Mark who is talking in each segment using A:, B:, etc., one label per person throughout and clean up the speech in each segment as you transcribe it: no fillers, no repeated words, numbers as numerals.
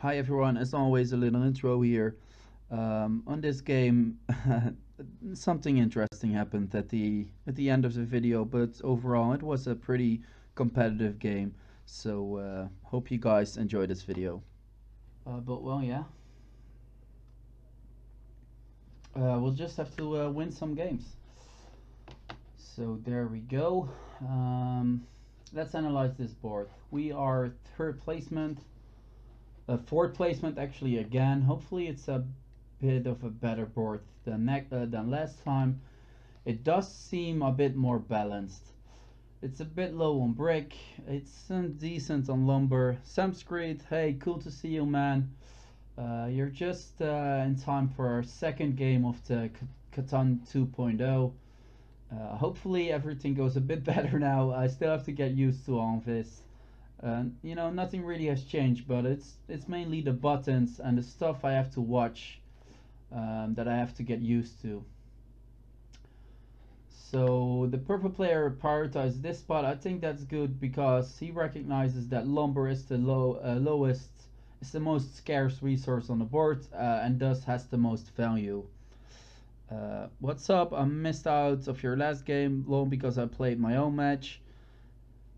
A: Hi everyone, as always a little intro here. On this game something interesting happened at the end of the video, but overall it was a pretty competitive game. So hope you guys enjoy this video. But well, yeah, we'll just have to win some games. So there we go. Let's analyze this board. We are third placement, fourth placement actually again. Hopefully it's a bit of a better board than last time. It does seem a bit more balanced. It's a bit low on brick. It's decent on lumber. Samskreed, hey, cool to see you, man. You're just in time for our second game of the Catan 2.0. Hopefully everything goes a bit better now. I still have to get used to all of this. Nothing really has changed, but it's mainly the buttons and the stuff I have to watch that I have to get used to. So the purple player prioritized this spot. I think that's good because he recognizes that lumber is the lowest, is the most scarce resource on the board, and thus has the most value. What's up? I missed out of your last game, lol, because I played my own match.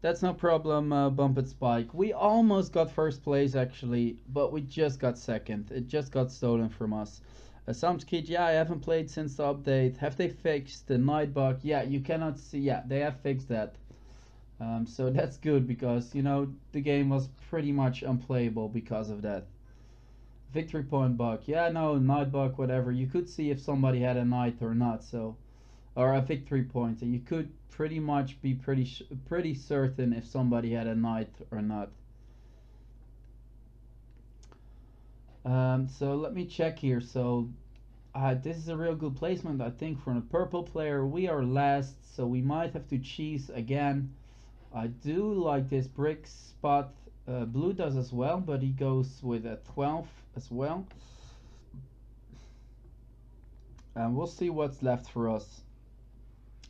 A: That's no problem, Bump It Spike. We almost got first place actually, but we just got second. It just got stolen from us. Samskid, yeah, I haven't played since the update. Have they fixed the night bug? Yeah, you cannot see. Yeah, they have fixed that. So that's good because, the game was pretty much unplayable because of that. Victory point bug. Yeah, no, night bug, whatever. You could see if somebody had a night or not, so. Or a victory point, and you could pretty much be pretty certain if somebody had a night or not. So let me check here. So this is a real good placement, I think, from the purple player. We are last, so we might have to cheese again. I do like this brick spot. Blue does as well, but he goes with a 12 as well. And we'll see what's left for us.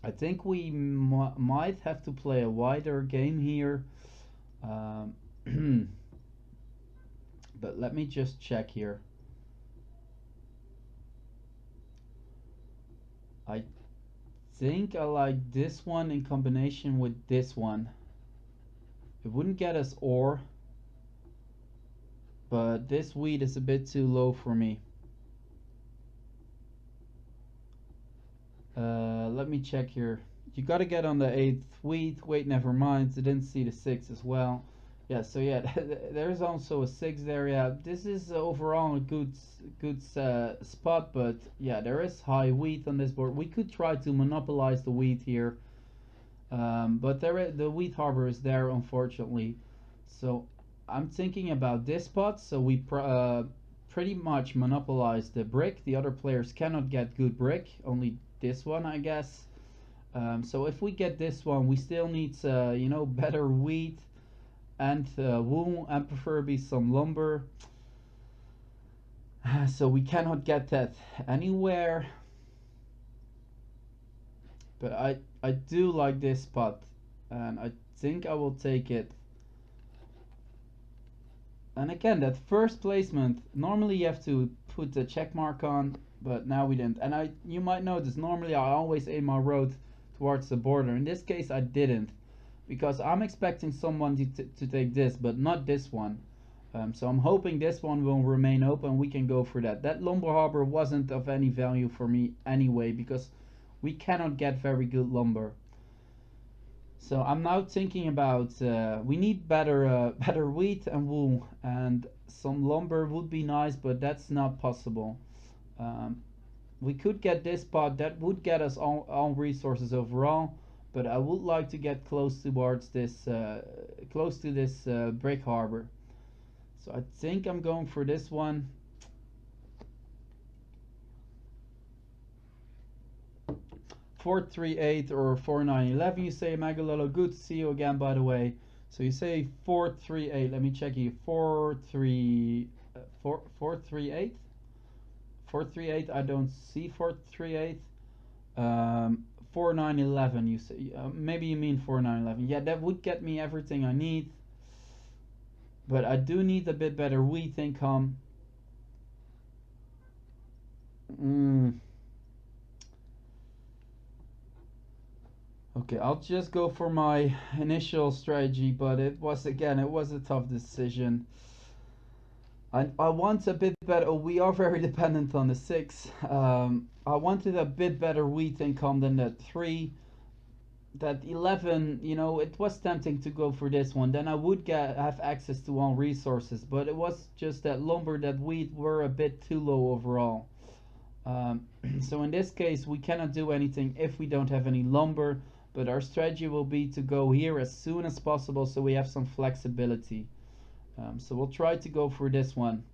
A: I think we might have to play a wider game here. But let me just check here. I think I like this one in combination with this one. It wouldn't get us ore, but this wheat is a bit too low for me. Let me check here. You gotta get on the 8th wheat. Wait, never mind. I didn't see the 6 as well. Yeah, so yeah, there's also a 6 there. Yeah, this is overall a good spot, but yeah, there is high wheat on this board. We could try to monopolize the wheat here, but the wheat harbor is there, unfortunately. So I'm thinking about this spot. So we pretty much monopolize the brick. The other players cannot get good brick, only this one, I guess. So if we get this one, we still need better wheat and wool and preferably some lumber. So we cannot get that anywhere. But I do like this spot, and I think I will take it. And again, that first placement, normally you have to put the check mark on, but now we didn't. And you might notice, normally I always aim my road towards the border. In this case, I didn't, because I'm expecting someone to take this, but not this one. So I'm hoping this one will remain open. We can go for that. That lumber harbor wasn't of any value for me anyway, because we cannot get very good lumber. So I'm now thinking about we need better wheat and wool, and some lumber would be nice, but that's not possible. Um, we could get this spot that would get us all resources overall, but I would like to get close towards this close to this brick harbor. So I think I'm going for this one. 438 or 4911, you say, Magalolo. Good to see you again, by the way. So you say 438. Let me check here. 438. 438. I don't see 438. 4911. You say maybe you mean 4911. Yeah, that would get me everything I need. But I do need a bit better wheat income. Mm, okay, I'll just go for my initial strategy, but it was again, it was a tough decision. I want a bit better. We are very dependent on the six. I wanted a bit better wheat income than that three. That 11, it was tempting to go for this one. Then I would have access to all resources, but it was just that lumber, that wheat were a bit too low overall. So in this case, we cannot do anything if we don't have any lumber, but our strategy will be to go here as soon as possible so we have some flexibility. So we'll try to go for this one.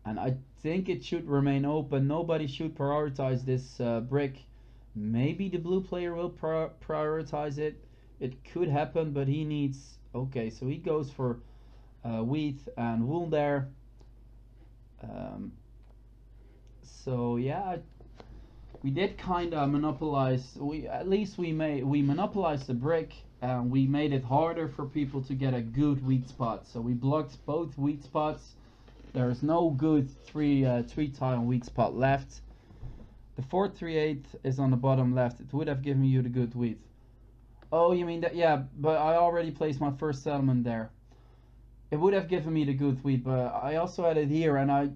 A: And I think it should remain open. Nobody should prioritize this brick. Maybe the blue player will prioritize it. It could happen, but he needs... Okay, so he goes for wheat and wool there. So yeah, we did kind of monopolize. We monopolized the brick, and we made it harder for people to get a good wheat spot. So we blocked both wheat spots. There is no good three tile wheat spot left. The 438 is on the bottom left. It would have given you the good wheat. Oh, you mean that? Yeah, but I already placed my first settlement there. It would have given me the good wheat, but I also had it here, and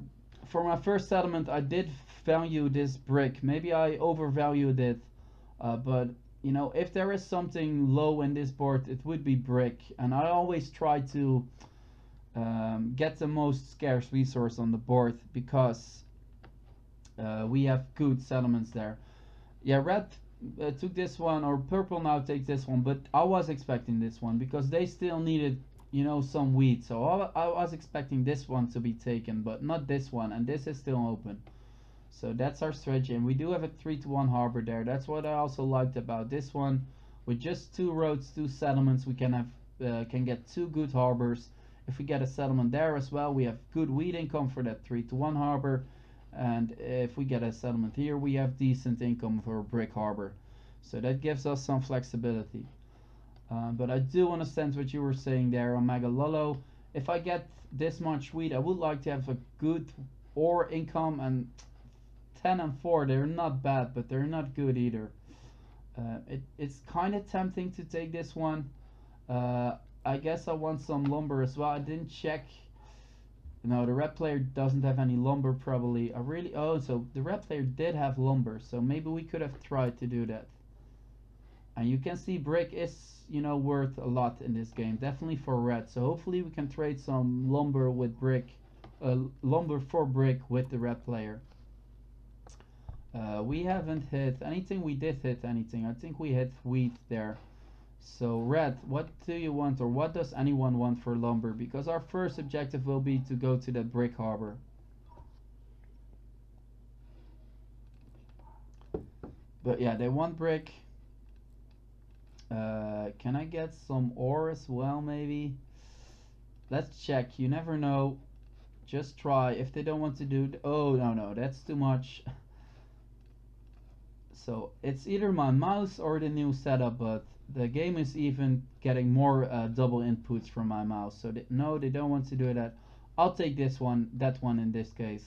A: for my first settlement, I did value this brick. Maybe I overvalued it, but if there is something low in this board, it would be brick, and I always try to get the most scarce resource on the board because we have good settlements there. Yeah, red took this one, or purple now takes this one, but I was expecting this one because they still needed, some wheat. So I was expecting this one to be taken, but not this one, and this is still open. So that's our strategy, and we do have a 3-to-1 harbor there. That's what I also liked about this one. With just 2 roads, 2 settlements, we can get 2 good harbors. If we get a settlement there as well, we have good wheat income for that 3-to-1 harbor. And if we get a settlement here, we have decent income for a brick harbor. So that gives us some flexibility. But I do understand what you were saying there on Megalolo. If I get this much wheat, I would like to have a good ore income, and 10 and 4, they're not bad, but they're not good either. It's kind of tempting to take this one. I guess I want some lumber as well. I didn't check. No, the red player doesn't have any lumber probably. So the red player did have lumber, so maybe we could have tried to do that. And you can see brick is, worth a lot in this game, definitely for red. So hopefully we can trade some lumber with brick, lumber for brick with the red player. We haven't hit anything. We did hit anything. I think we hit wheat there. So red, what do you want, or what does anyone want for lumber? Because our first objective will be to go to the brick harbor. But yeah, they want brick. Can I get some ore as well, maybe? Let's check. You never know. Just try. If they don't want to do... Oh, no, that's too much. So it's either my mouse or the new setup, but the game is even getting more double inputs from my mouse. So no, they don't want to do that. I'll take this one, that one in this case.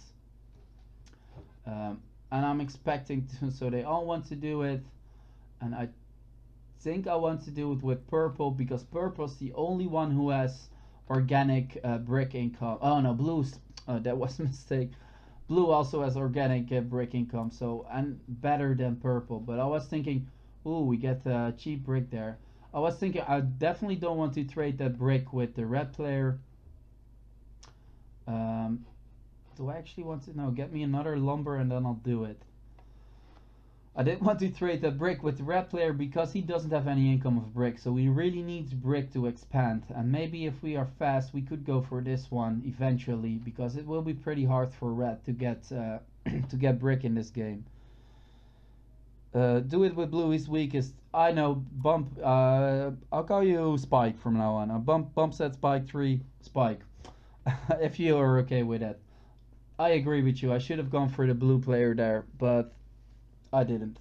A: And I'm expecting to, so they all want to do it. And I think I want to do it with purple, because purple's the only one who has organic brick income. Oh no, blue's, that was a mistake. Blue also has organic brick income, so, and better than purple. But I was thinking, ooh, we get a cheap brick there. I was thinking I definitely don't want to trade that brick with the red player. Do I actually want to? No, get me another lumber and then I'll do it. I didn't want to trade that brick with the red player because he doesn't have any income of brick. So he really needs brick to expand. And maybe if we are fast, we could go for this one eventually, because it will be pretty hard for red to get to get brick in this game. Do it with blue. He's weakest. I know. Bump. I'll call you Spike from now on. Bump set Spike 3 Spike. If you are okay with that. I agree with you. I should have gone for the blue player there, but I didn't.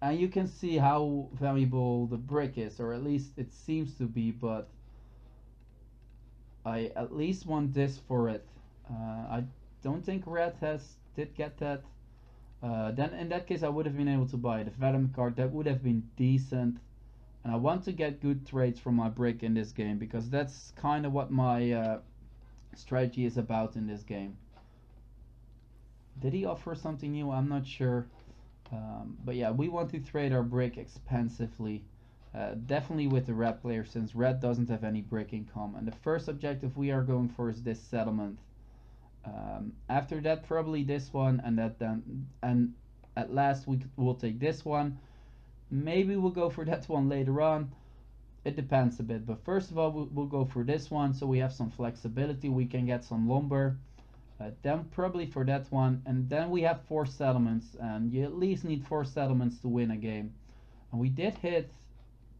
A: And you can see how valuable the brick is, or at least it seems to be, but I at least want this for it. I don't think red did get that. Then in that case I would have been able to buy the Venom card. That would have been decent. And I want to get good trades from my brick in this game, because that's kind of what my strategy is about in this game. Did he offer something new? I'm not sure. But yeah, we want to trade our brick expensively. Definitely with the red player, since red doesn't have any brick income. And the first objective we are going for is this settlement. After that, probably this one, and and at last we'll take this one. Maybe we'll go for that one later on. It depends a bit, but first of all we'll go for this one, so we have some flexibility. We can get some lumber. Then probably for that one, and then we have 4 settlements, and you at least need 4 settlements to win a game. And we did hit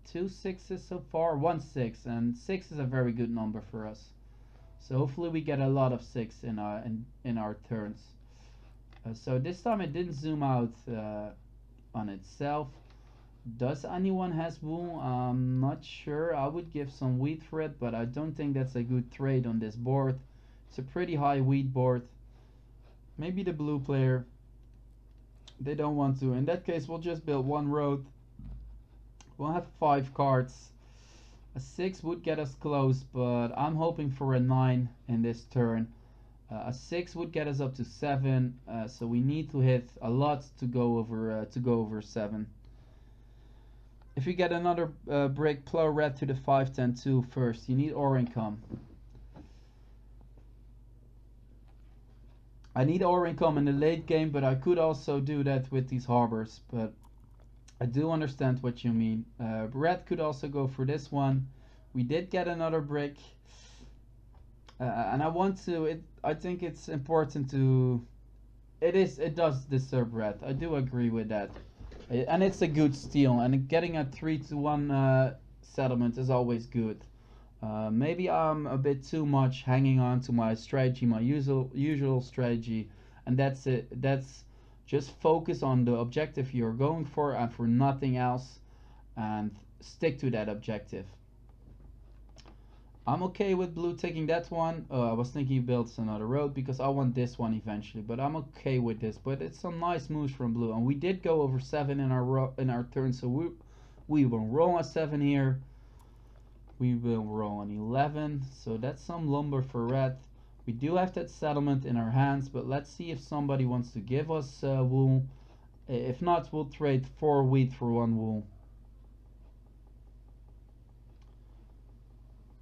A: 2 6s so far, 1 6, and 6 is a very good number for us. So hopefully we get a lot of 6 in our turns. So this time it didn't zoom out on itself. Does anyone has wool? I'm not sure. I would give some wheat for it, but I don't think that's a good trade on this board. It's a pretty high wheat board. Maybe the blue player, they don't want to. In that case, we'll just build 1 road. We'll have 5 cards. A 6 would get us close, but I'm hoping for a 9 in this turn. A 6 would get us up to 7, so we need to hit a lot to go over 7. If you get another brick, plow red to the 5 10 2 first. You need ore income. I need ore income in the late game, but I could also do that with these harbors. But I do understand what you mean. Red could also go for this one. We did get another brick. And I want to, I think it's important to, it does deserve red. I do agree with that. And it's a good steal, and getting a 3-1 settlement is always good. Maybe I'm a bit too much hanging on to my strategy, my usual strategy, and that's it. That's just focus on the objective you're going for and for nothing else, and stick to that objective. I'm okay with blue taking that one. I was thinking he builds another road because I want this one eventually, but I'm okay with this. But it's some nice moves from blue, and we did go over 7 in our turn, so we will roll a 7 here. We will roll an 11, so that's some lumber for red. We do have that settlement in our hands, but let's see if somebody wants to give us wool. If not, we'll trade 4 wheat for 1 wool.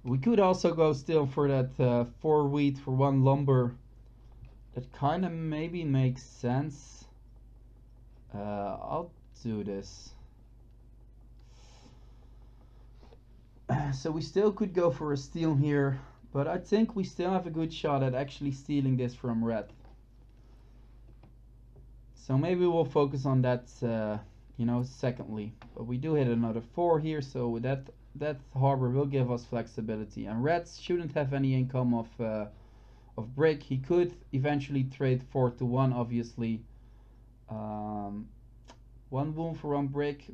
A: We could also go still for that 4 wheat for 1 lumber. That kind of maybe makes sense. I'll do this. So we still could go for a steal here, but I think we still have a good shot at actually stealing this from red. So maybe we'll focus on that, secondly. But we do hit another 4 here, so that harbor will give us flexibility. And red shouldn't have any income of brick. He could eventually trade 4-1, obviously. 1 wool for 1 brick.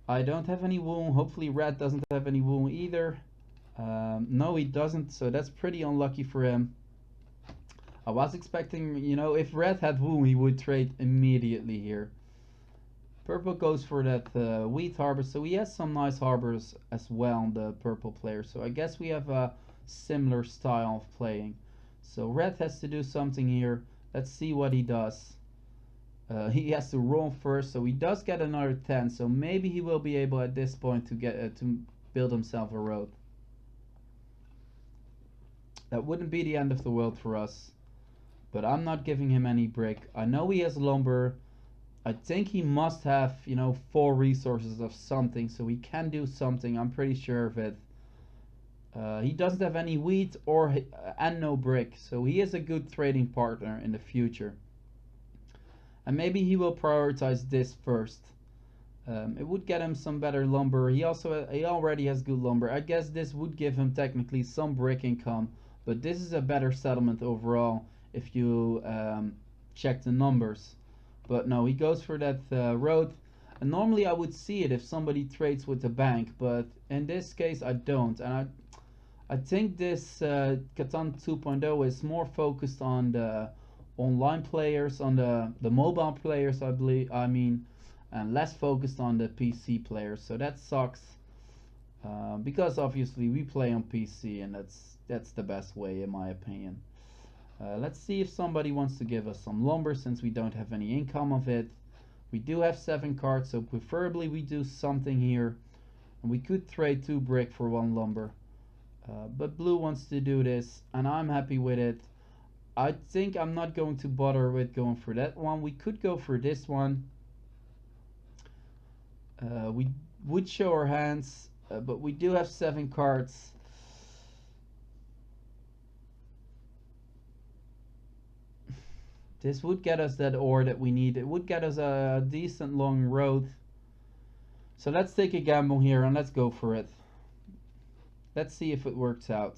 A: I don't have any wool. Hopefully red doesn't have any wool either. No, he doesn't, so that's pretty unlucky for him. I was expecting, if red had wool, he would trade immediately here. Purple goes for that wheat harbor, so he has some nice harbors as well, the purple player. So I guess we have a similar style of playing. So red has to do something here. Let's see what he does. He has to roll first, so he does get another 10. So maybe he will be able at this point to get to build himself a road. That wouldn't be the end of the world for us, but I'm not giving him any brick. I know he has lumber. I think he must have, 4 resources of something, so he can do something. I'm pretty sure of it. He doesn't have any wheat and no brick, so he is a good trading partner in the future. And maybe he will prioritize this first. It would get him some better lumber. He already has good lumber. I guess this would give him technically some brick income, but this is a better settlement overall if you check the numbers. But no, he goes for that road. And normally I would see it if somebody trades with the bank, but in this case I don't. And I think this Catan 2.0 is more focused on the online players, on the mobile players, I believe. I mean, and less focused on the PC players. So that sucks. Because obviously we play on PC, and that's the best way in my opinion. Let's see if somebody wants to give us some lumber, since we don't have any income of it. We do have 7 cards, so preferably we do something here. And we could trade 2 brick for 1 lumber. But blue wants to do this, and I'm happy with it. I think I'm not going to bother with going for that one. We could go for this one. We would show our hands, but we do have 7 cards. This would get us that ore that we need. It would get us a decent long road. So let's take a gamble here and let's go for it. Let's see if it works out.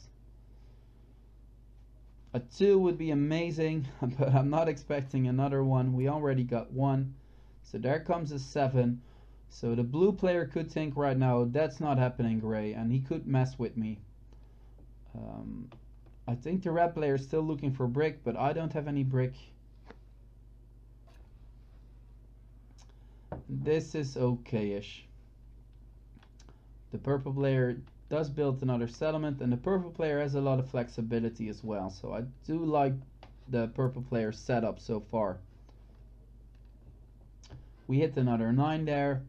A: A 2 would be amazing, but I'm not expecting another one. We already got 1. So there comes a 7. So the blue player could think right now, that's not happening, Gray, and he could mess with me. I think the red player is still looking for brick, but I don't have any brick. This is okay-ish. The purple player does build another settlement, and the purple player has a lot of flexibility as well. So I do like the purple player's setup so far. We hit another 9 there.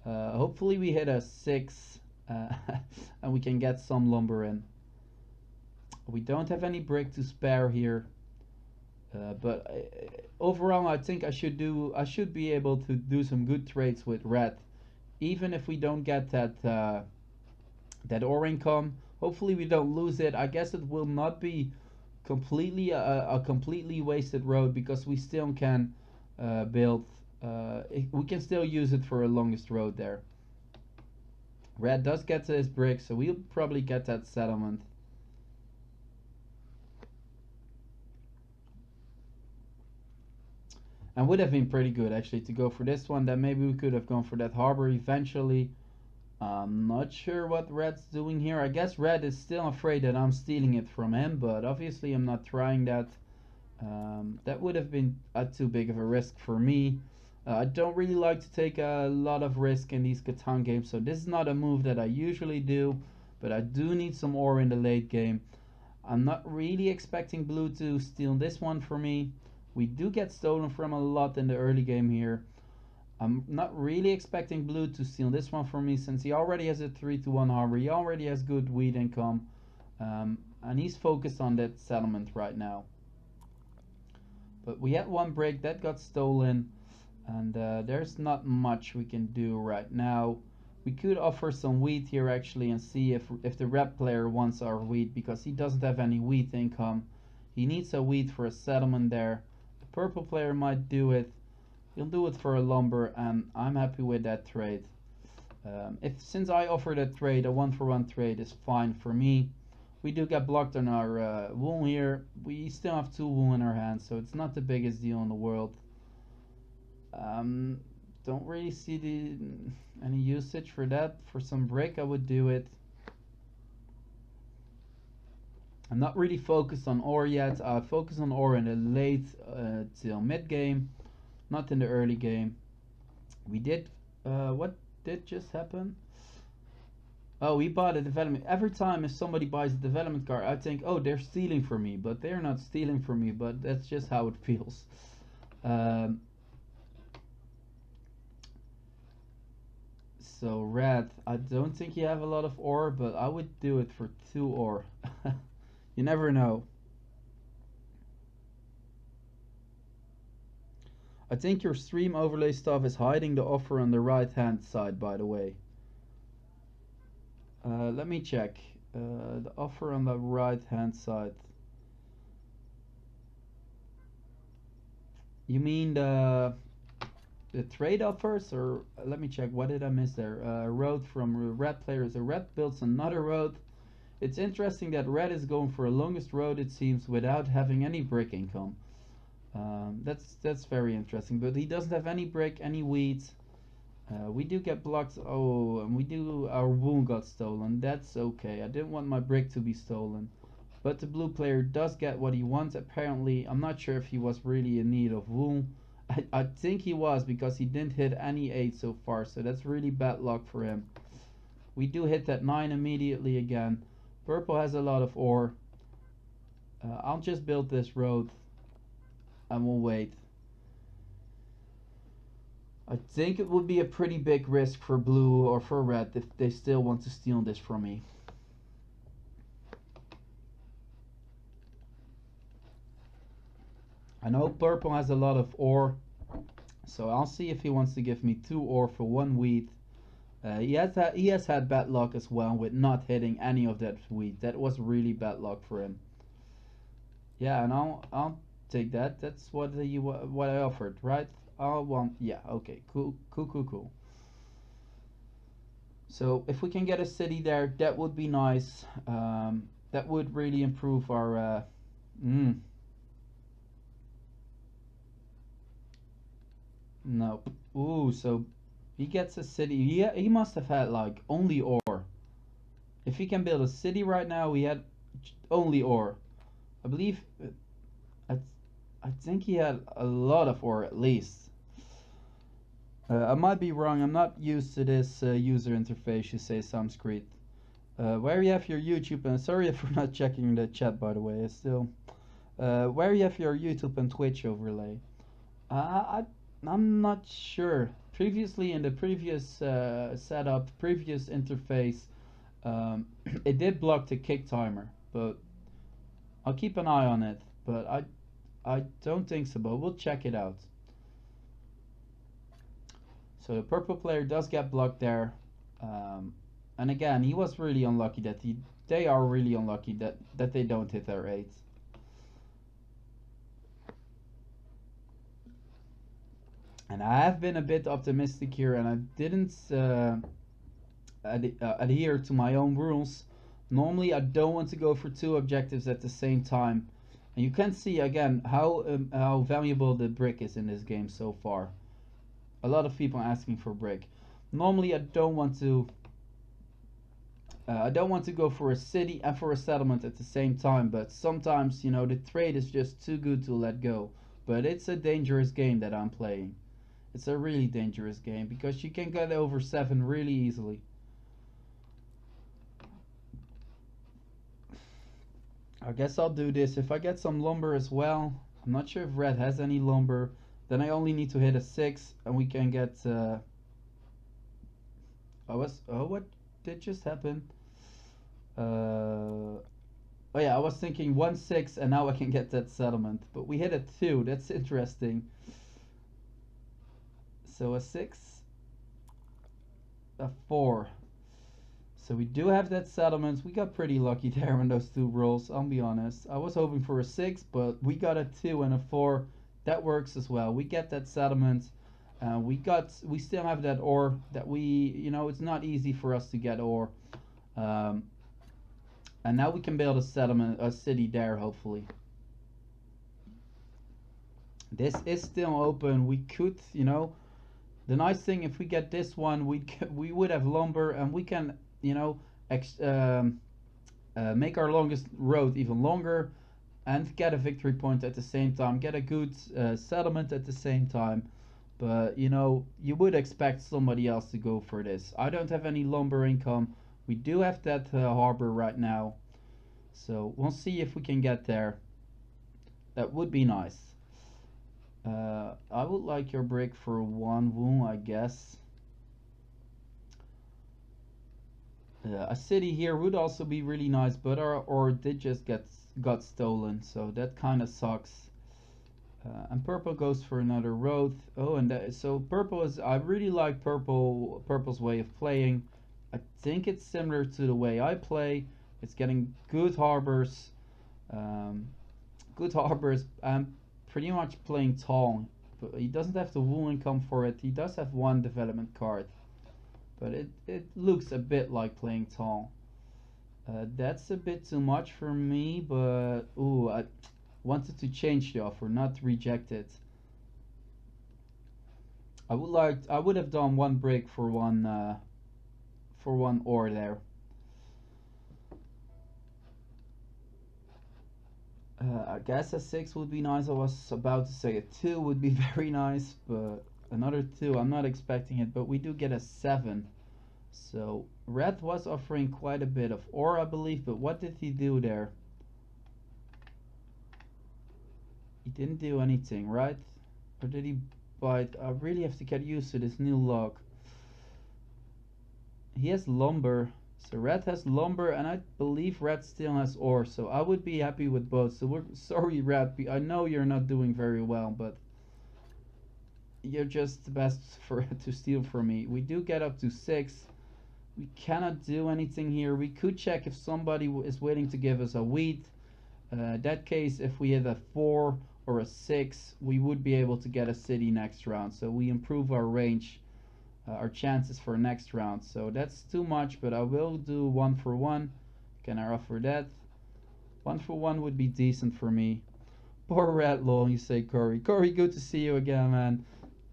A: Hopefully we hit a 6 and we can get some lumber in. We don't have any brick to spare here. But overall I think I should be able to do some good trades with red, even if we don't get that ore income. Hopefully we don't lose it. I guess it will not be completely a completely wasted road, because we still can build. We can still use it for a longest road there. Red does get to his brick, so we'll probably get that settlement. And would have been pretty good actually to go for this one. Then maybe we could have gone for that harbor eventually. I'm not sure what red's doing here. I guess red is still afraid that I'm stealing it from him, but obviously I'm not trying that. That would have been too big of a risk for me. I don't really like to take a lot of risk in these Catan games, so this is not a move that I usually do, but I do need some ore in the late game. I'm not really expecting blue to steal this one for me. We do get stolen from a lot in the early game here. I'm not really expecting blue to steal this one from me, since he already has a 3-1 harbor. He already has good wheat income, and he's focused on that settlement right now. But we had 1 break that got stolen, and there's not much we can do right now. We could offer some wheat here actually and see if the red player wants our wheat, because he doesn't have any wheat income. He needs a wheat for a settlement there. The purple player might do it. He'll do it for a lumber, and I'm happy with that trade. Since I offered a trade, a 1-for-1 trade is fine for me. We do get blocked on our wool here. We still have 2 wool in our hands, so it's not the biggest deal in the world. Don't really see any usage for that. For some brick I would do it. I'm not really focused on ore yet. I focus on ore in the late till mid game, not in the early game. We did what did just happen? Oh, we bought a development. Every time if somebody buys a development card, I think, oh, they're stealing from me, but they're not stealing from me, but that's just how it feels. So red, I don't think you have a lot of ore, but I would do it for 2 ore. You never know. I think your stream overlay stuff is hiding the offer on the right hand side, by the way. Let me check. The offer on the right hand side. You mean the trade offers, or let me check, what did I miss there? Road from red players. The red builds another road. It's interesting that red is going for a longest road, it seems, without having any brick income. That's very interesting. But he doesn't have any brick, any wheat. We do get blocked. Oh, and we do. Our wound got stolen. That's okay. I didn't want my brick to be stolen. But the blue player does get what he wants. Apparently, I'm not sure if he was really in need of wound. I think he was because he didn't hit any 8 so far. So that's really bad luck for him. We do hit that 9 immediately again. Purple has a lot of ore. I'll just build this road and we'll wait. I think it would be a pretty big risk for blue or for red if they still want to steal this from me. I know purple has a lot of ore, so I'll see if he wants to give me 2 ore for 1 wheat. He has had bad luck as well with not hitting any of that wheat. That was really bad luck for him. Yeah, and I'll take that. That's what I offered, right? I want, yeah, okay, cool. So if we can get a city there, that would be nice. That would really improve our. Nope. Ooh, so he gets a city. He must have had like only ore. If he can build a city right now, he had only ore. I believe. I, I think he had a lot of ore at least. I might be wrong. I'm not used to this user interface. You say Sanskrit. Where you have your YouTube and sorry if we're not checking the chat by the way. It's still where you have your YouTube and Twitch overlay. I'm not sure. Previously in the previous setup, previous interface, it did block the kick timer, but I'll keep an eye on it. But I don't think so. But we'll check it out. So the purple player does get blocked there. And again, he was really unlucky that they are really unlucky that they don't hit their 8. And I have been a bit optimistic here and I didn't adhere to my own rules. Normally I don't want to go for 2 objectives at the same time. And you can see again how valuable the brick is in this game so far. A lot of people asking for brick. Normally I don't want to go for a city and for a settlement at the same time, but sometimes, you know, the trade is just too good to let go. But it's a dangerous game that I'm playing. It's a really dangerous game because you can get over 7 really easily. I guess I'll do this. If I get some lumber as well, I'm not sure if red has any lumber, then I only need to hit a 6 and we can get what did just happen? Oh yeah, I was thinking 1-6 and now I can get that settlement, but we hit a 2. That's interesting. So a 6, a 4. So we do have that settlement. We got pretty lucky there on those 2 rolls, I'll be honest. I was hoping for a 6, but we got a 2 and a 4. That works as well. We get that settlement. We still have that ore that it's not easy for us to get ore. And now we can build a city there, hopefully. This is still open. We could, the nice thing if we get this one, we would have lumber and we can, make our longest road even longer and get a victory point at the same time, get a good settlement at the same time. But you would expect somebody else to go for this. I don't have any lumber income. We do have that harbor right now, so we'll see if we can get there. That would be nice. I would like your brick for 1 wound, I guess. A city here would also be really nice, but our ore did just got stolen, so that kind of sucks. And purple goes for another road. Oh, and so purple is. I really like purple's way of playing. I think it's similar to the way I play. It's getting good harbors, and pretty much playing tall. But he doesn't have the wool income for it. He does have 1 development card, but it looks a bit like playing tall. That's a bit too much for me, but ooh, wanted to change the offer, not reject it. I would have done one brick for one ore there. I guess a 6 would be nice. I was about to say a 2 would be very nice, but another 2, I'm not expecting it, but we do get a 7. So red was offering quite a bit of ore, I believe, but what did he do there? He didn't do anything, right? Or did he bite? I really have to get used to this new log. He has lumber. So red has lumber, and I believe red still has ore. So I would be happy with both. So we're sorry, red. I know you're not doing very well, but you're just the best for to steal from me. We do get up to 6. We cannot do anything here. We could check if somebody is willing to give us a wheat. That case, if we hit a 4 or a 6, we would be able to get a city next round. So we improve our range, our chances for next round. So that's too much, but I will do 1 for 1. Can I offer that? 1 for 1 would be decent for me. Poor red lol, you say, Corey. Corey, good to see you again, man.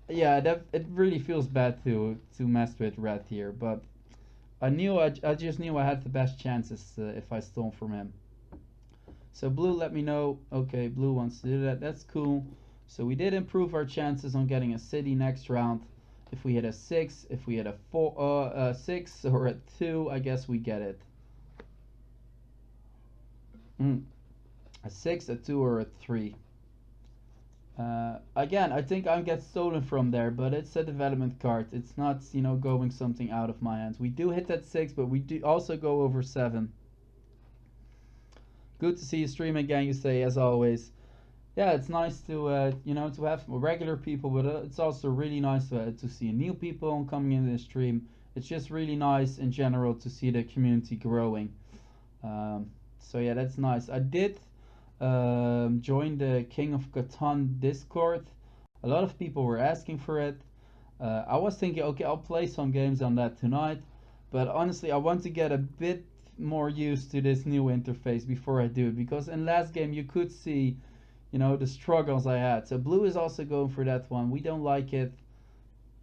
A: Yeah, it really feels bad to mess with red here, but I just knew I had the best chances if I stole from him. So blue let me know. Okay, blue wants to do that. That's cool. So we did improve our chances on getting a city next round. If we hit a 6, if we hit a 6 or a 2, I guess we get it. A 6, a 2, or a 3. Again, I think I get stolen from there, but it's a development card. It's not, going something out of my hands. We do hit that 6, but we do also go over 7. Good to see you stream again, you say, as always. Yeah, it's nice to to have regular people, but it's also really nice to see new people coming in the stream. It's just really nice in general to see the community growing. So yeah, that's nice. I did join the King of Catan Discord. A lot of people were asking for it. I was thinking, okay, I'll play some games on that tonight, but honestly, I want to get a bit more used to this new interface before I do it, because in last game you could see the struggles I had. So blue is also going for that one. We don't like it,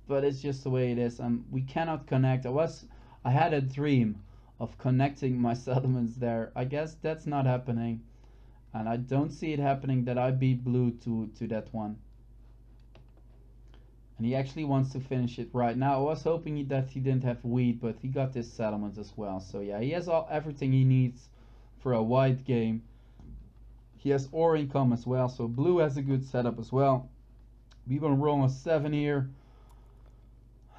A: but it's just the way it is, and we cannot connect. I had a dream of connecting my settlements there. I guess that's not happening, and I don't see it happening that I beat blue to that one. And he actually wants to finish it right now. I was hoping that he didn't have wheat, but he got this settlement as well. So yeah, he has everything he needs for a white game. He has ore income as well, so blue has a good setup as well. We will roll a 7 here,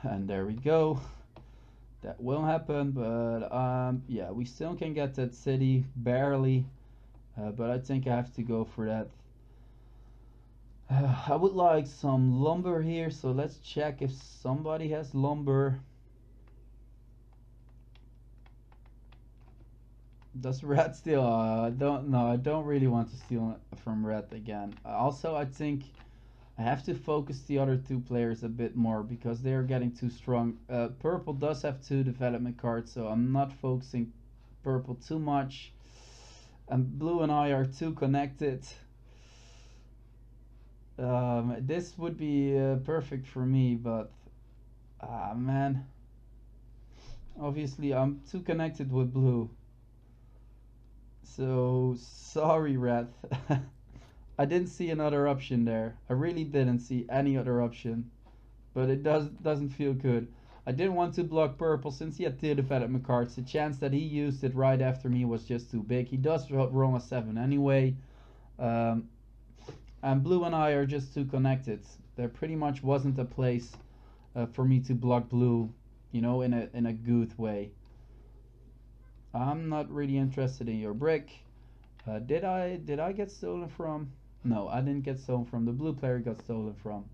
A: and there we go. That will happen, but yeah, we still can get that city barely, but I think I have to go for that. I would like some lumber here, so let's check if somebody has lumber. Does red steal? I don't know. I don't really want to steal from red again. Also, I think I have to focus the other 2 players a bit more because they are getting too strong. Purple does have 2 development cards, so I'm not focusing purple too much. And blue and I are too connected. This would be perfect for me, but man, obviously I'm too connected with blue. So sorry, red. I didn't see another option there. I really didn't see any other option, but it doesn't feel good. I didn't want to block purple since he had 2 development cards. The chance that he used it right after me was just too big. He does roll a 7 anyway. And blue and I are just too connected. There pretty much wasn't a place for me to block blue, in a good way. I'm not really interested in your brick. Did I get stolen from? No, I didn't get stolen from. The blue player got stolen from.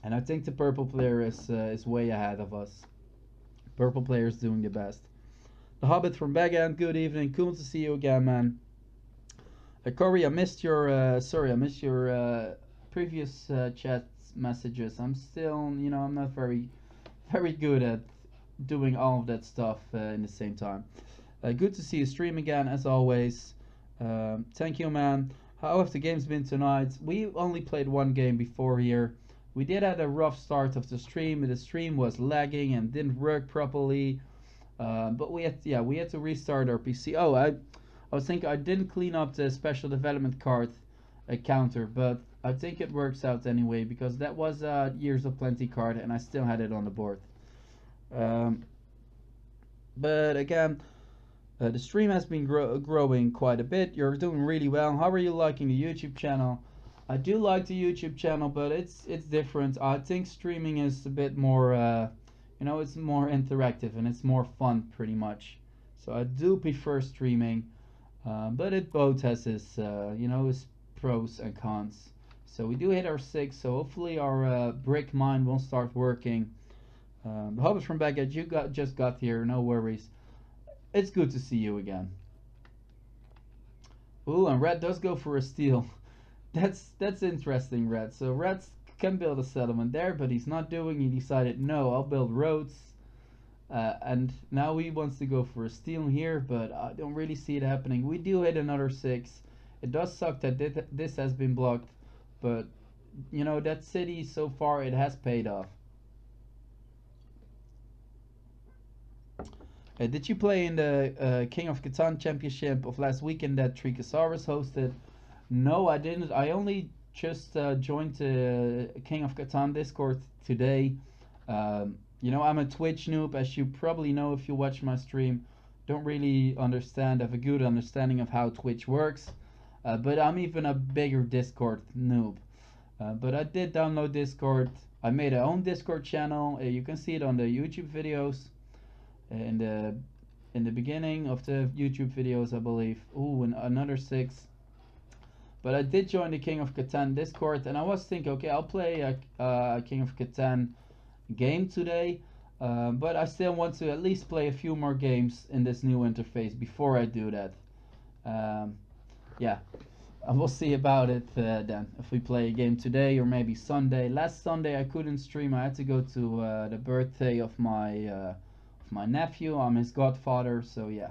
A: And I think the purple player is way ahead of us. Purple player is doing the best. The Hobbit from Bagan, good evening. Cool to see you again, man. Corey, I missed your previous chat messages. I'm still, I'm not very good at doing all of that stuff in the same time. Good to see you stream again, as always. Thank you, man. How have the games been tonight? We only played one game before here. We did have a rough start of the stream. The stream was lagging and didn't work properly. But we had to restart our PC. Oh, I was thinking I didn't clean up the special development card counter, but I think it works out anyway because that was a Years of Plenty card and I still had it on the board. Um, but again, the stream has been growing quite a bit. You're doing really well. How are you liking the YouTube channel? I do like the YouTube channel, but it's different. I think streaming is a bit more, it's more interactive and it's more fun, pretty much. So I do prefer streaming, but it both has its pros and cons. So we do hit our 6, so hopefully our brick mine will start working. Hobbs from Baguette, just got here, no worries. It's good to see you again. Ooh, and Red does go for a steal. That's interesting, Red. So Red can build a settlement there, but he's not doing. He decided, no, I'll build roads. And now he wants to go for a steal here, but I don't really see it happening. We do hit another 6. It does suck that this has been blocked, but that city so far it has paid off. Did you play in the King of Catan Championship of last weekend that Tricosaurus hosted? No, I didn't. I only just joined the King of Catan Discord today. I'm a Twitch noob, as you probably know if you watch my stream. Don't really have a good understanding of how Twitch works. But I'm even a bigger Discord noob. But I did download Discord. I made a own Discord channel. You can see it on the YouTube videos in the beginning of the YouTube videos, I believe. Ooh, and another 6. But I did join the King of Catan Discord, and I was thinking, okay, I'll play a King of Catan game today, but I still want to at least play a few more games in this new interface before I do that. Yeah, and we'll see about it then. If we play a game today or maybe Sunday. Last Sunday I couldn't stream. I had to go to the birthday of my nephew. I'm his godfather, so yeah.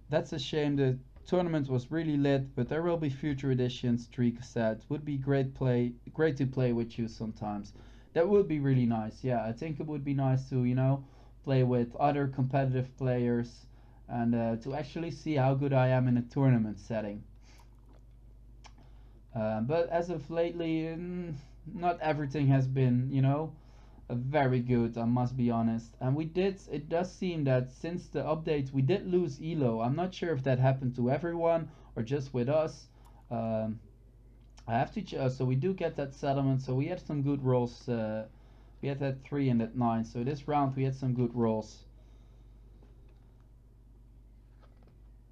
A: That's a shame. The tournament was really lit, but there will be future editions. Treek said would be great to play with you sometimes. That would be really nice. Yeah, I think it would be nice to play with other competitive players and to actually see how good I am in a tournament setting. But as of lately, not everything has been very good, I must be honest. And it does seem that since the update, we did lose Elo. I'm not sure if that happened to everyone or just with us. I have to, so we do get that settlement. So we had some good rolls. We had that 3 and that 9. So this round we had some good rolls.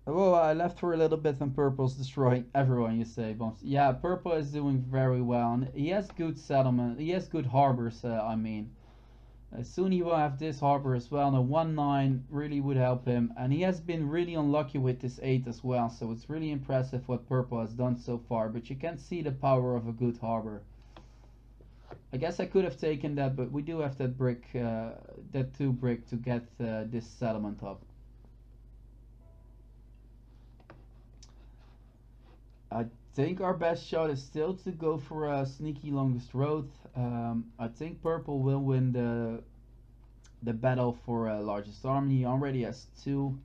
A: Oh, I left for a little bit and Purple's destroying everyone, you say, Bumps. Yeah, Purple is doing very well. And he has good settlement. He has good harbors, I mean. Soon he will have this harbor as well. And a 1-9 really would help him. And he has been really unlucky with this 8 as well. So it's really impressive what Purple has done so far. But you can see the power of a good harbor. I guess I could have taken that, but we do have that brick, that 2 brick to get this settlement up. I think our best shot is still to go for a sneaky longest road. I think Purple will win the battle for largest army. He already has 2.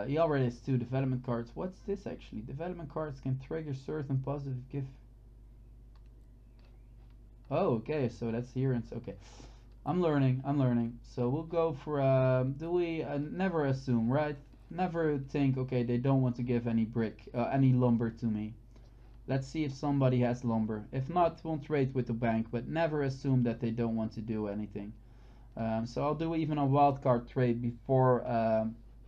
A: He already has 2 development cards. What's this actually? Development cards can trigger certain positive gift. Oh, okay. So that's here and okay. I'm learning. So we'll go for do we never assume, right? Never think, okay, they don't want to give any any lumber to me. Let's see if somebody has lumber. If not, we'll trade with the bank, but never assume that they don't want to do anything. So I'll do even a wildcard trade before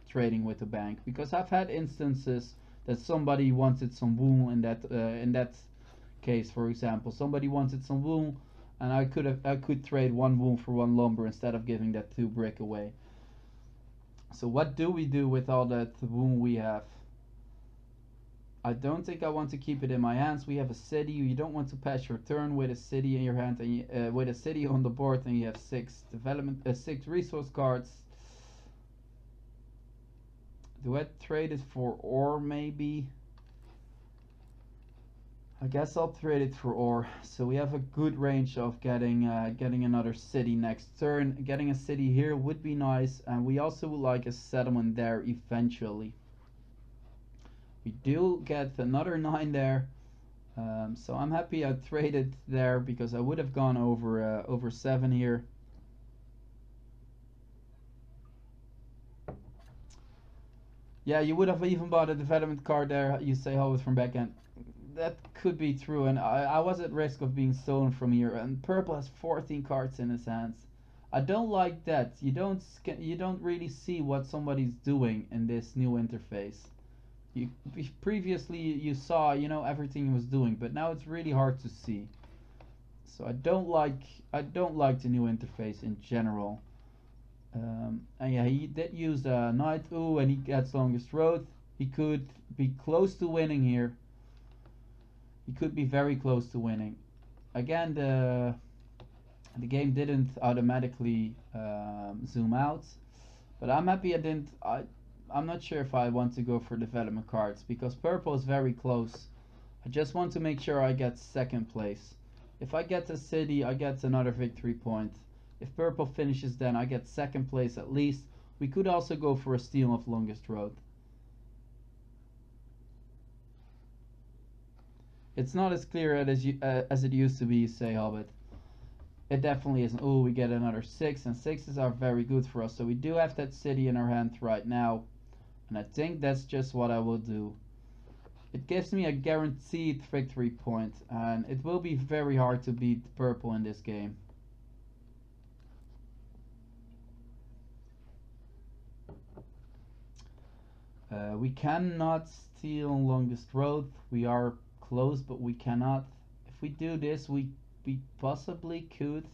A: trading with the bank, because I've had instances that somebody wanted some wool in that case. For example, somebody wanted some wool, and I could trade 1 wool for 1 lumber instead of giving that 2 brick away. So what do we do with all that wool we have? I don't think I want to keep it in my hands. We have a city. You don't want to pass your turn with a city in your hand, and with a city on the board, and you have 6 resource cards. Do I trade it for ore maybe? I guess I'll trade it for ore. So we have a good range of getting another city next turn. Getting a city here would be nice, and we also would like a settlement there eventually. We do get another 9 there, so I'm happy I traded there because I would have gone over 7 here. Yeah, you would have even bought a development card there. You say hold it from backend. That could be true, and I was at risk of being stolen from here. And purple has 14 cards in his hands. I don't like that. You don't really see what somebody's doing in this new interface. You previously you saw everything he was doing, but now it's really hard to see. So I don't like the new interface in general. And yeah, he did use the knight. Ooh, and he gets longest road. He could be close to winning here. He could be very close to winning. Again, the game didn't automatically zoom out, but I'm happy I didn't. I'm not sure if I want to go for development cards because purple is very close. I just want to make sure I get second place. If I get the city, I get another victory point. If purple finishes, then I get second place at least. We could also go for a steal of longest road. It's not as clear as it used to be, say Hobbit. It definitely isn't. Oh, we get another 6, and 6s are very good for us. So we do have that city in our hand right now. And I think that's just what I will do. It gives me a guaranteed victory point, and it will be very hard to beat purple in this game. We cannot steal longest road. We are close, but we cannot. If we do this, we possibly could.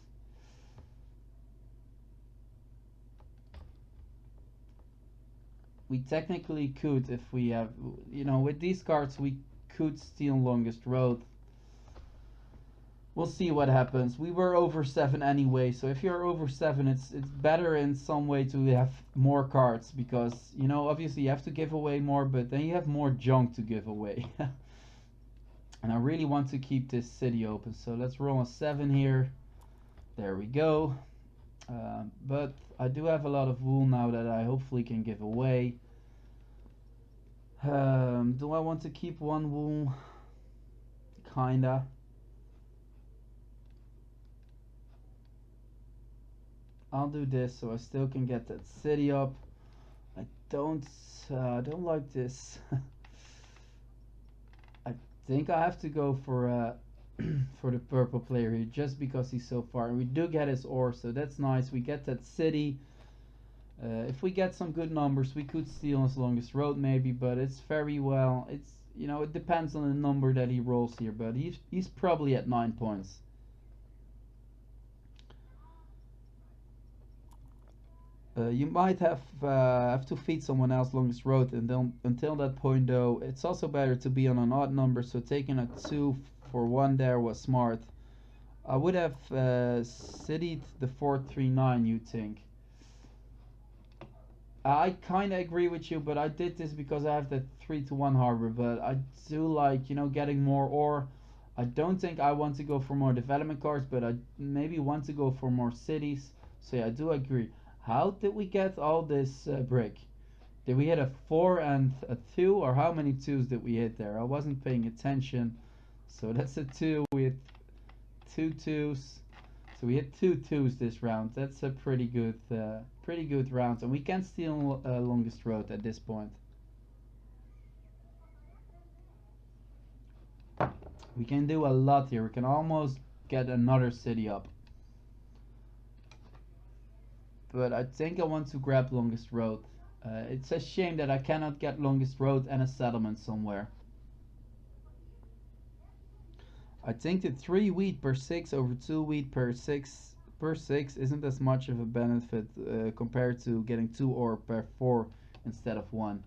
A: We technically could if we have, with these cards we could steal longest road. We'll see what happens. We were over 7 anyway, so if you're over 7, it's better in some way to have more cards because obviously you have to give away more, but then you have more junk to give away. And I really want to keep this city open, so let's roll a 7 here. There we go. But I do have a lot of wool now that I hopefully can give away. Do I want to keep 1 wool? Kinda. I'll do this so I still can get that city up. I don't like this. I think I have to go for for the purple player here just because he's so far. And we do get his ore, so that's nice. We get that city. If we get some good numbers, we could steal his longest road maybe, but it's very well. It's it depends on the number that he rolls here, but he's probably at 9 points. You might have to feed someone else longest road, and then until that point though, it's also better to be on an odd number. So taking a 2 for 1 there was smart. I would have citied the 439. You think? I kind of agree with you, but I did this because I have the 3-1 harbor. But I do like getting more ore. I don't think I want to go for more development cards, but I maybe want to go for more cities. So yeah, I do agree. How did we get all this brick? Did we hit a 4 and a 2, or how many 2s did we hit there? I wasn't paying attention. So that's a 2. We hit 2 2s. So we hit 2 2s this round. That's a pretty good round, and we can steal longest road at this point. We can do a lot here. We can almost get another city up. But I think I want to grab longest road. It's a shame that I cannot get longest road and a settlement somewhere. I think the 3 wheat per 6 over 2 wheat per 6 isn't as much of a benefit compared to getting 2 ore per 4 instead of 1.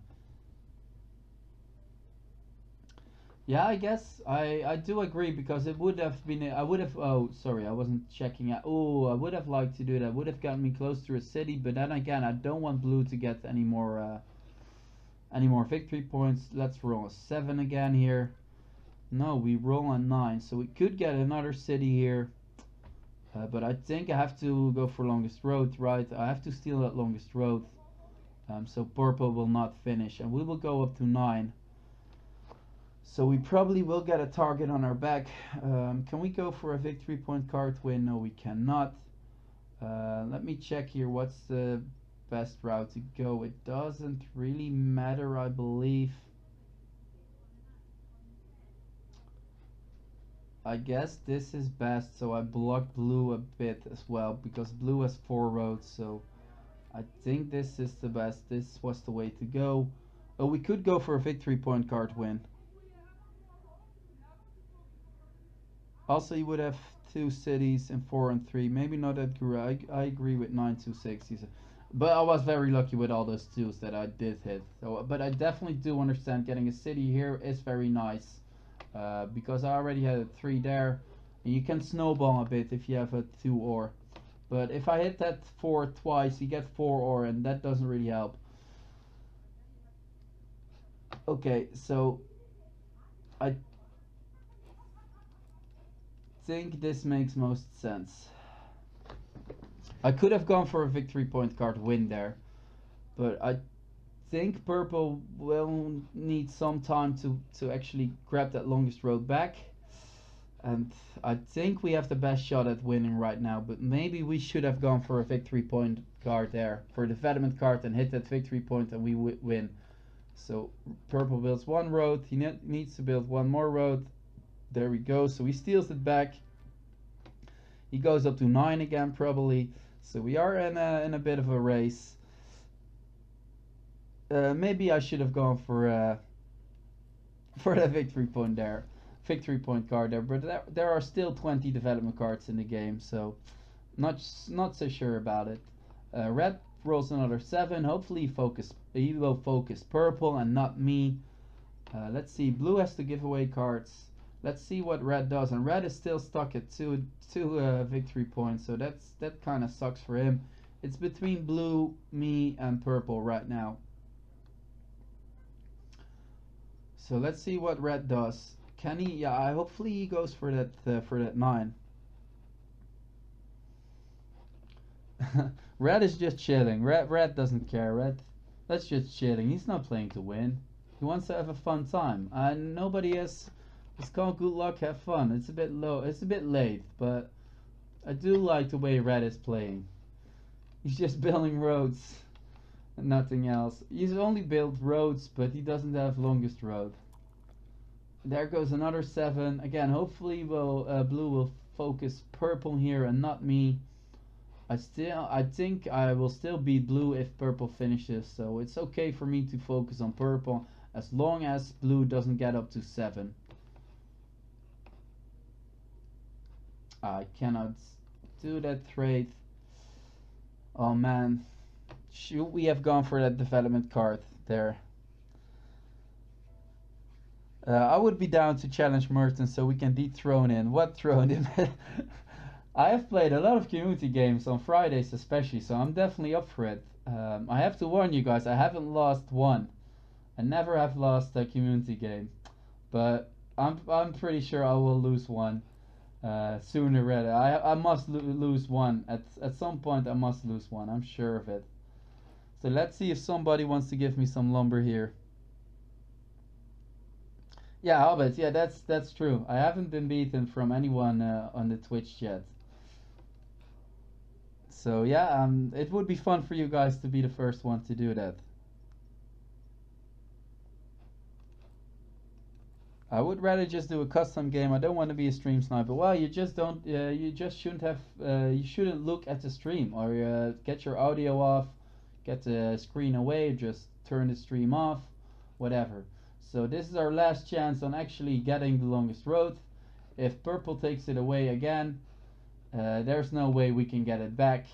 A: Yeah, I guess I do agree because it would have been I would have oh sorry I wasn't checking out. Oh, I would have liked to do that. Would have gotten me close to a city, but then again I don't want blue to get any more Any more victory points? Let's roll a 7 again here. No, we roll a 9, so we could get another city here. But I think I have to go for longest road, right? I have to steal that longest road. So purple will not finish, and we will go up to 9. So we probably will get a target on our back. Can we go for a victory point card win? No, we cannot. Let me check here. What's the best route to go? It doesn't really matter, I believe. I guess this is best, so I block blue a bit as well, because blue has 4 roads, so I think this is the best. This was the way to go. Oh, we could go for a victory point card win. Also, you would have 2 cities in 4 and 3. Maybe not that great. I agree with 926. But I was very lucky with all those 2s that I did hit. So, but I definitely do understand getting a city here is very nice. Because I already had a 3 there. And you can snowball a bit if you have a 2 ore. But if I hit that 4 twice, you get 4 ore, and that doesn't really help. Okay, so I think this makes most sense. I could have gone for a victory point card win there, but I think purple will need some time to actually grab that longest road back. And I think we have the best shot at winning right now, but maybe we should have gone for a victory point card there, for the development card, and hit that victory point and we win. So purple builds 1 road, he needs to build 1 more road. There we go, so he steals it back. He goes up to 9 again probably, so we are in a bit of a race. Maybe I should have gone for that victory point there. Victory point card there, but there are still 20 development cards in the game, so not so sure about it. Red rolls another 7. Hopefully he will focus purple and not me. Let's see, blue has to give away cards. Let's see what red does, and red is still stuck at two victory points, so that kind of sucks for him. It's between blue, me, and purple right now. So let's see what red does. Can he? Yeah, hopefully he goes for that 9. Red is just chilling. Red doesn't care. That's just chilling. He's not playing to win. He wants to have a fun time. And nobody has. It's called good luck, have fun. It's a bit low. It's a bit late, but I do like the way red is playing. He's just building roads and nothing else. He's only built roads, but he doesn't have longest road. There goes another 7. Again, hopefully blue will focus purple here and not me. I think I will still beat blue if purple finishes, so it's okay for me to focus on purple as long as blue doesn't get up to 7. I cannot do that trade. Oh man, should we have gone for that development card there? I would be down to challenge Merton so we can dethrone him. What throne him? I have played a lot of community games on Fridays especially, so I'm definitely up for it. I have to warn you guys, I haven't lost one. I never have lost a community game. But I'm pretty sure I will lose one sooner or later. I must lose one. At some point I must lose one, I'm sure of it. So let's see if somebody wants to give me some lumber here. Yeah, Hobbits. Yeah, that's true. I haven't been beaten from anyone on the Twitch yet. So yeah, it would be fun for you guys to be the first one to do that. I would rather just do a custom game. I don't want to be a stream sniper. Well, you just don't. You just shouldn't have. You shouldn't look at the stream or get your audio off, get the screen away, just turn the stream off, whatever. So this is our last chance on actually getting the longest road. If purple takes it away again, there's no way we can get it back.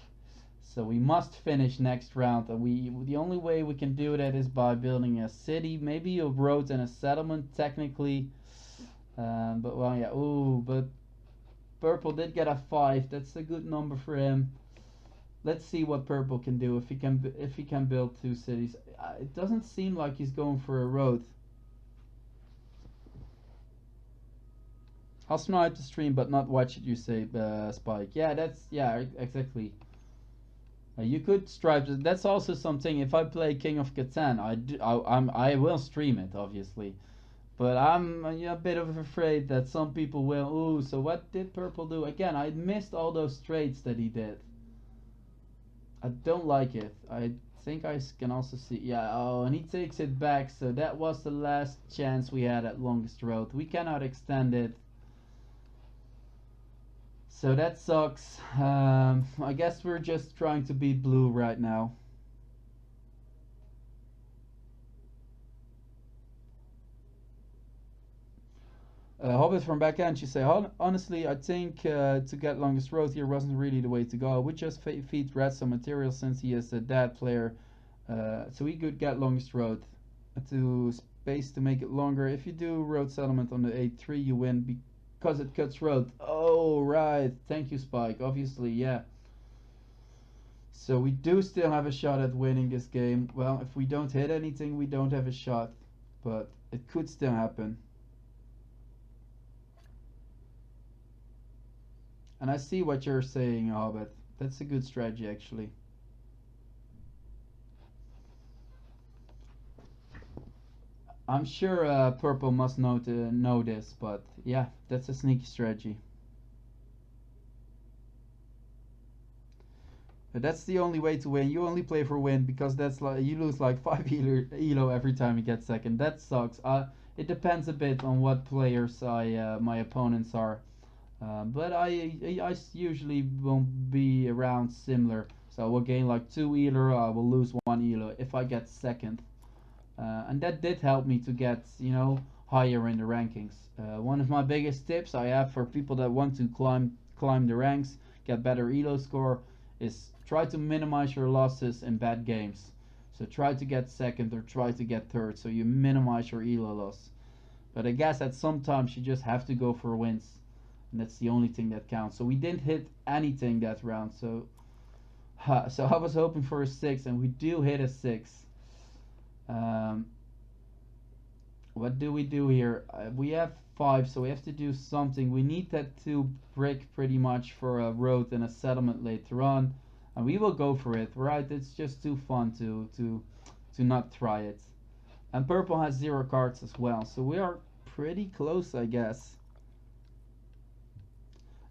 A: So we must finish next round, and the only way we can do that is by building a city, maybe a road and a settlement technically. But well, yeah. Ooh, but purple did get a 5. That's a good number for him. Let's see what purple can do if he can build two cities. It doesn't seem like he's going for a road. I'll snipe the stream, but not watch it. You say, Spike. Yeah, exactly. You could stripe. That's also something. If I play King of Catan, I will stream it, obviously. But I'm a bit of afraid that some people will. Ooh, so what did purple do? Again, I missed all those trades that he did. I don't like it. I think I can also see. Yeah, oh, and he takes it back. So that was the last chance we had at longest road. We cannot extend it. So that sucks. I guess we're just trying to beat blue right now. Hobbit from backhand, she say, honestly, I think to get longest road here wasn't really the way to go. I would just feed Red some material since he is a dad player, so he could get longest road to space to make it longer. If you do road settlement on the 8-3, you win because it cuts road. Oh, right. Thank you, Spike. Obviously, yeah. So we do still have a shot at winning this game. Well, if we don't hit anything, we don't have a shot, but it could still happen. And I see what you're saying, Hobbit. That's a good strategy, actually. I'm sure Purple must know this, but yeah, that's a sneaky strategy. But that's the only way to win. You only play for win because that's like you lose like 5 elo every time you get second. That sucks. It depends a bit on what players my opponents are. But I usually won't be around similar. So I will gain like 2 elo, I will lose 1 elo if I get second. And that did help me to get, higher in the rankings. One of my biggest tips I have for people that want to climb the ranks, get better elo score, is try to minimize your losses in bad games. So try to get second or try to get third so you minimize your elo loss. But I guess at sometimes you just have to go for wins. And that's the only thing that counts. So we didn't hit anything that round. So I was hoping for a 6 and we do hit a 6. What do we do here? We have 5, so we have to do something. We need that 2 brick pretty much for a road and a settlement later on. And we will go for it, right? It's just too fun to not try it. And purple has 0 cards as well, so we are pretty close, I guess.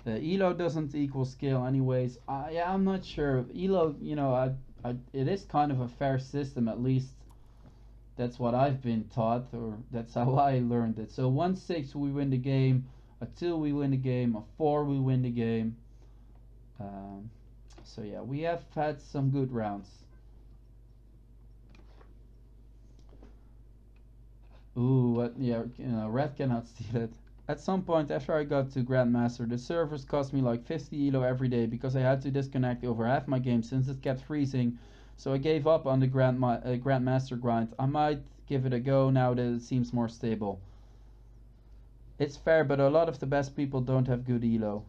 A: Elo doesn't equal skill anyways. Yeah, I'm not sure. Elo, it is kind of a fair system, at least that's what I've been taught, or that's how I learned it. So 1-6 we win the game, a 2 we win the game, a 4 we win the game. So yeah, we have had some good rounds. Ooh, what? Yeah, red cannot steal it. At some point after I got to Grandmaster, the servers cost me like 50 elo every day because I had to disconnect over half my game since it kept freezing. So I gave up on the Grandmaster grind. I might give it a go now that it seems more stable. It's fair, but a lot of the best people don't have good elo.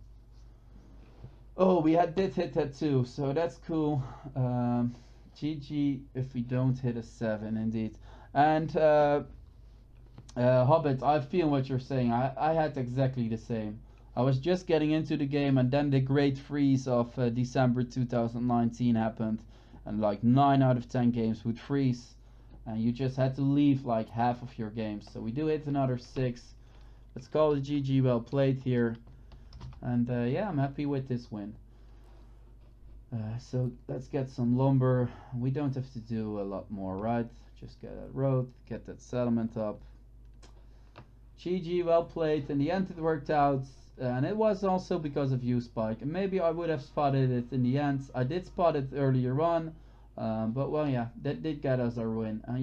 A: Oh, did hit that too, so that's cool. GG if we don't hit a 7, indeed. And Hobbit, I feel what you're saying. I had exactly the same. I was just getting into the game and then the great freeze of December 2019 happened. And like 9 out of 10 games would freeze. And you just had to leave like half of your games. So we do hit another 6. Let's call it GG, well played here. And yeah, I'm happy with this win. So let's get some lumber. We don't have to do a lot more, right? Just get a road, get that settlement up. GG, well played. In the end it worked out, and it was also because of you, Spike. And maybe I would have spotted it in the end. I did spot it earlier on, but well, yeah, that did get us our win. Yeah.